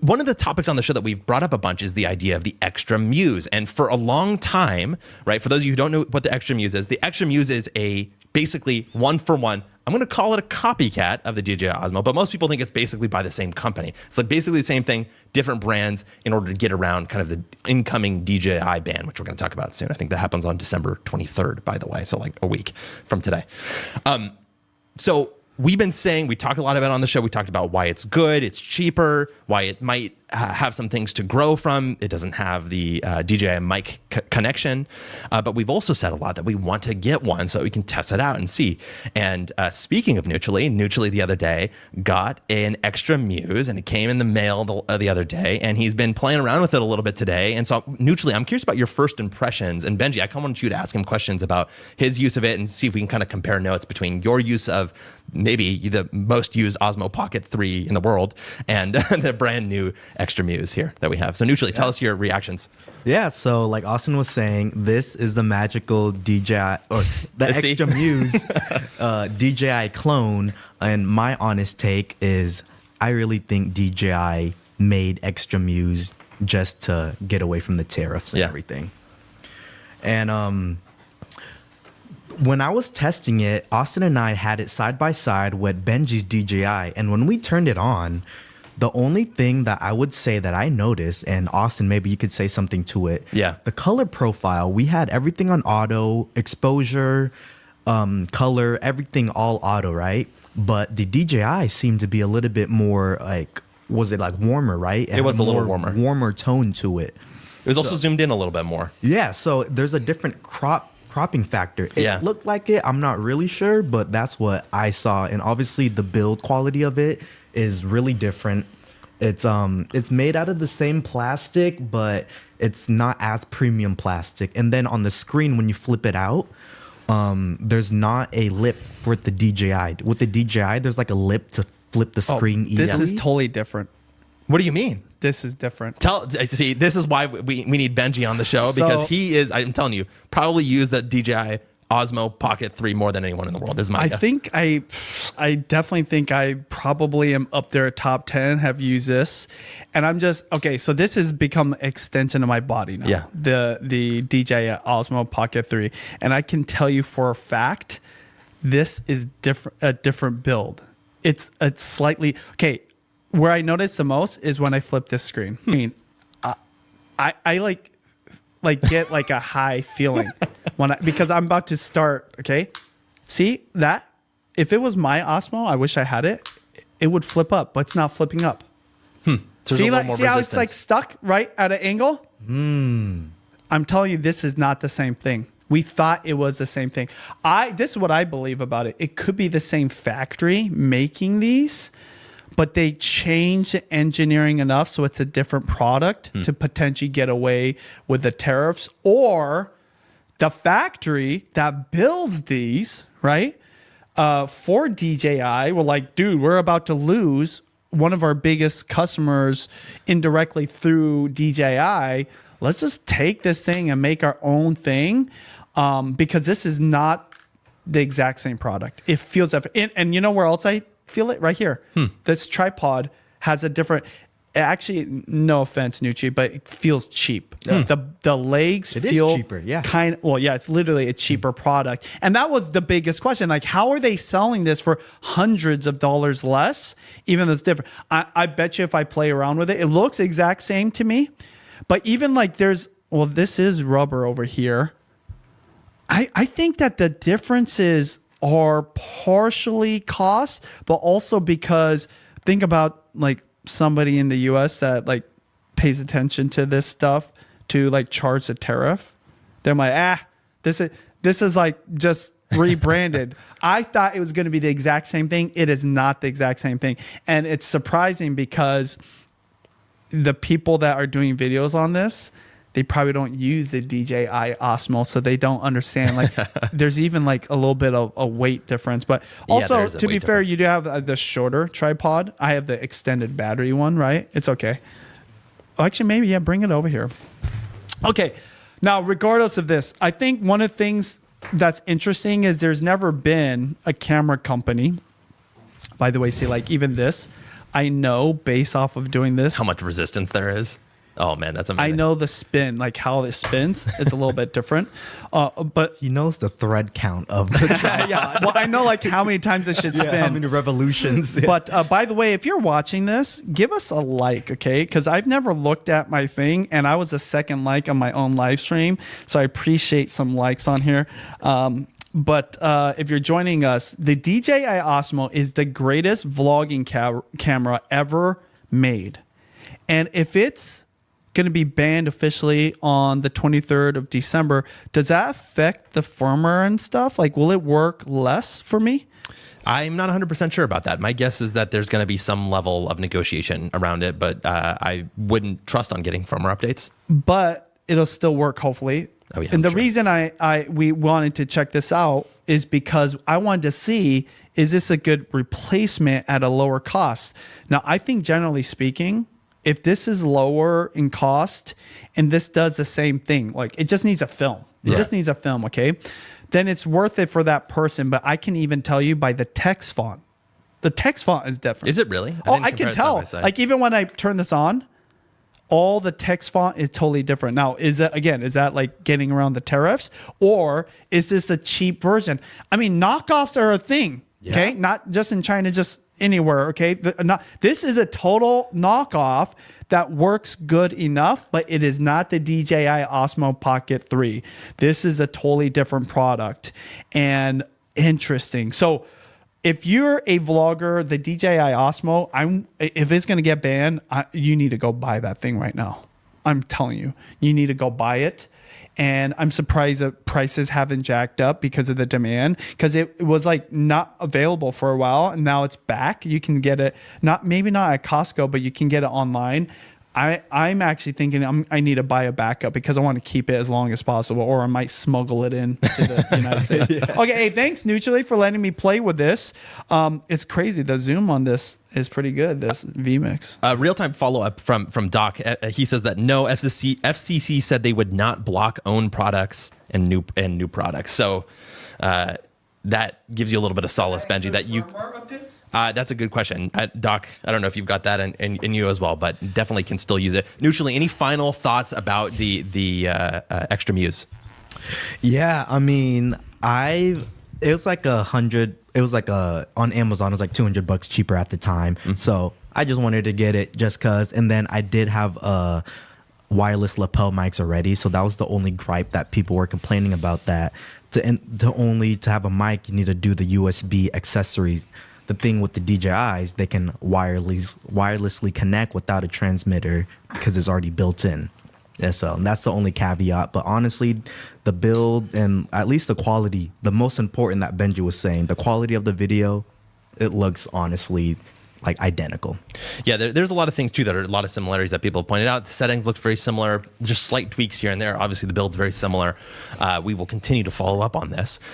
one of the topics on the show that we've brought up a bunch is the idea of the XTRA Muse. And for a long time, right, for those of you who don't know what the XTRA Muse is, the XTRA Muse is a basically one-for-one, I'm going to call it a copycat of the DJI Osmo, but most people think it's basically by the same company. It's like basically the same thing, different brands in order to get around kind of the incoming DJI ban, which we're going to talk about soon. I think that happens on December 23rd, by the way, so like a week from today. So we've been saying, we talked a lot about it on the show. We talked about why it's good, it's cheaper, why it might have some things to grow from. It doesn't have the DJI mic connection. But we've also said a lot that we want to get one so we can test it out and see. And speaking of Nutrily the other day got an XTRA Muse, and it came in the mail the other day, and he's been playing around with it a little bit today. And so Nutrily, I'm curious about your first impressions. And Benji, I kind of want you to ask him questions about his use of it and see if we can kind of compare notes between your use of maybe the most used Osmo Pocket 3 in the world and the brand new XTRA Muse here that we have. So Nutrily, tell us your reactions. Yeah, so like Austin was saying, this is the magical DJI, or the XTRA Muse DJI clone. And my honest take is I really think DJI made XTRA Muse just to get away from the tariffs and everything. And when I was testing it, Austin and I had it side by side with Benji's DJI. And when we turned it on, the only thing that I would say that I noticed, and Austin, maybe you could say something to it. Yeah. The color profile, we had everything on auto, exposure, color, everything all auto, right? But the DJI seemed to be a little bit more like, was it like warmer, right? It was a little warmer. Warmer tone to it. It was also zoomed in a little bit more. Yeah, so there's a different cropping factor. It looked like it. I'm not really sure, but that's what I saw. And obviously the build quality of it is really different. It's made out of the same plastic, but it's not as premium plastic. And then on the screen, when you flip it out, there's not a lip for the DJI. With the DJI, there's like a lip to flip the screen easily. This is totally different. What do you mean? This is different. See, this is why we need Benji on the show, because he is, I'm telling you, probably used the DJI Osmo Pocket 3 more than anyone in the world, is my guess. I definitely think I probably am up there at top 10, have used this. And I'm just, okay, so this has become an extension of my body now. Yeah. The DJI Osmo Pocket 3. And I can tell you for a fact, this is a different build. It's a slightly, okay, where I notice the most is when I flip this screen. I mean, I like get like a high feeling because I'm about to start. Okay, see that? If it was my Osmo, I wish I had it. It would flip up, but it's not flipping up. So see how it's like stuck right at an angle? I'm telling you, this is not the same thing. We thought it was the same thing. This is what I believe about it. It could be the same factory making these, but they changed the engineering enough so it's a different product to potentially get away with the tariffs, or the factory that builds these, right, for DJI were like, dude, we're about to lose one of our biggest customers indirectly through DJI. Let's just take this thing and make our own thing, because this is not the exact same product. It feels different. And you know where else I feel it? Right here. This tripod has a different, actually, no offense, Nucci, but it feels cheap. The legs feel cheaper, yeah. It's literally a cheaper product. And that was the biggest question. Like, how are they selling this for hundreds of dollars less, even though it's different? I bet you if I play around with it, it looks exact same to me. But even like this is rubber over here. I think that the differences are partially cost, but also because think about like somebody in the US that like pays attention to this stuff to like charge the tariff. They're like, this is like just rebranded. I thought it was going to be the exact same thing. It is not the exact same thing. And it's surprising because the people that are doing videos on this, they probably don't use the DJI Osmo, so they don't understand. Like, there's even like a little bit of a weight difference. But also, to be fair, you do have the shorter tripod. I have the extended battery one, right? It's okay. Actually, maybe, bring it over here. Okay. Now, regardless of this, I think one of the things that's interesting is there's never been a camera company. By the way, see, like even this, I know based off of doing this. How much resistance there is. Oh man, that's amazing. I know the spin, like how it spins. It's a little bit different, but He knows the thread count of the tripod. yeah. Well, I know like how many times it should spin. Yeah, how many revolutions. Yeah. But by the way, if you're watching this, give us a like, okay? Because I've never looked at my thing, and I was the second like on my own live stream, so I appreciate some likes on here. But if you're joining us, the DJI Osmo is the greatest vlogging camera ever made, and if it's going to be banned officially on the 23rd of December, does that affect the firmware and stuff? Like, will it work less for me? I'm not 100% sure about that. My guess is that there's going to be some level of negotiation around it, but I wouldn't trust on getting firmware updates. But it'll still work, hopefully. Oh, yeah, and the sure. reason we wanted to check this out is because I wanted to see, is this a good replacement at a lower cost? Now, I think generally speaking, if this is lower in cost and this does the same thing, like it just needs a film. It just needs a film, okay? Then it's worth it for that person. But I can even tell you by the text font. The text font is different. Is it really? I can tell. Like even when I turn this on, all the text font is totally different. Now, is that like getting around the tariffs, or is this a cheap version? I mean, knockoffs are a thing, okay? Not just in China, just anywhere, okay? This is a total knockoff that works good enough, but it is not the DJI Osmo Pocket 3. This is a totally different product and interesting. So if you're a vlogger, the DJI Osmo, if it's going to get banned, you need to go buy that thing right now. I'm telling you, you need to go buy it. And I'm surprised that prices haven't jacked up because of the demand, because it was like not available for a while, and now it's back. You can get it, maybe not at Costco, but you can get it online. I'm actually thinking I need to buy a backup because I want to keep it as long as possible, or I might smuggle it in to the United States. Okay, hey, thanks Neutrally for letting me play with this. It's crazy. The zoom on this is pretty good, this vMix. Real-time follow-up from Doc. He says that no, FCC said they would not block own products and new products. So that gives you a little bit of solace, Benji, that you... That's a good question. Doc, I don't know if you've got that in you as well, but definitely can still use it. Neutrally, any final thoughts about the XTRA Muse? Yeah, I mean, it was like on Amazon, it was like $200 cheaper at the time. Mm-hmm. So I just wanted to get it just cause, and then I did have wireless lapel mics already. So that was the only gripe that people were complaining about, that to have a mic, you need to do the USB accessory. The thing with the DJIs, they can wirelessly connect without a transmitter because it's already built in. Yeah, so that's the only caveat. But honestly, the build and at least the quality, the most important that Benji was saying, the quality of the video, it looks honestly like identical. Yeah, there's a lot of things too that are a lot of similarities that people have pointed out. The settings look very similar, just slight tweaks here and there. Obviously, the build's very similar. We will continue to follow up on this.